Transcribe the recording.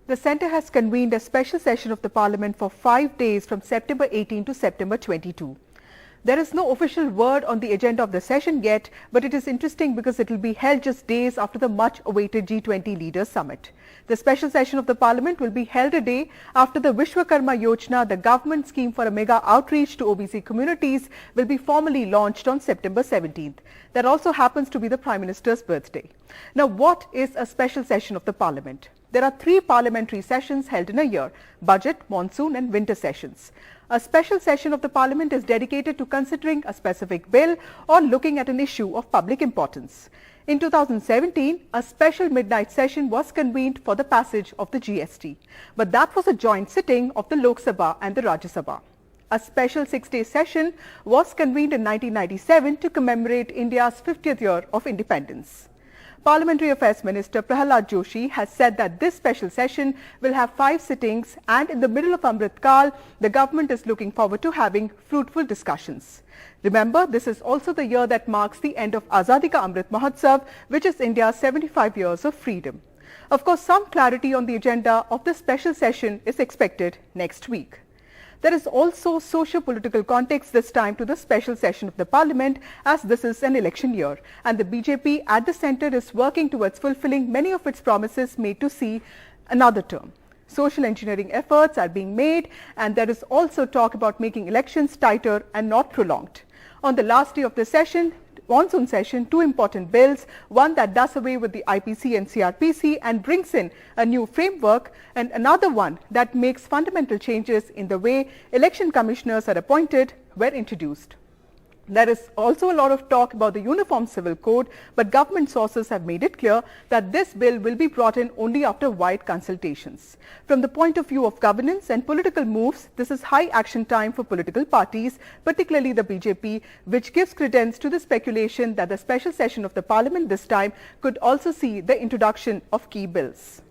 The Centre has convened a special session of the Parliament for 5 days from September 18 to September 22. There is no official word on the agenda of the session yet, but it is interesting because it will be held just days after the much-awaited G20 Leaders Summit. The special session of the Parliament will be held a day after the Vishwakarma Yojana, the government scheme for a mega outreach to OBC communities, will be formally launched on September 17th. That also happens to be the Prime Minister's birthday. Now, what is a special session of the Parliament? There are 3 parliamentary sessions held in a year: budget, monsoon and winter sessions. A special session of the Parliament is dedicated to considering a specific bill or looking at an issue of public importance. In 2017, a special midnight session was convened for the passage of the GST, but that was a joint sitting of the Lok Sabha and the Rajya Sabha. A special 6-day session was convened in 1997 to commemorate India's 50th year of independence. Parliamentary Affairs Minister Prahlad Joshi has said that this special session will have 5 sittings, and in the middle of Amrit Kal, the government is looking forward to having fruitful discussions. Remember, this is also the year that marks the end of Azadi Ka Amrit Mahotsav, which is India's 75 years of freedom. Of course, some clarity on the agenda of this special session is expected next week. There is also socio-political context this time to the special session of the Parliament, as this is an election year, and the BJP at the centre is working towards fulfilling many of its promises made to see another term. Social engineering efforts are being made, and there is also talk about making elections tighter and not prolonged. On the last day of the session, Monsoon Session, 2 important bills, one that does away with the IPC and CRPC and brings in a new framework, and another one that makes fundamental changes in the way election commissioners are appointed, were introduced. There is also a lot of talk about the Uniform Civil Code, but government sources have made it clear that this bill will be brought in only after wide consultations. From the point of view of governance and political moves, this is high action time for political parties, particularly the BJP, which gives credence to the speculation that the special session of the Parliament this time could also see the introduction of key bills.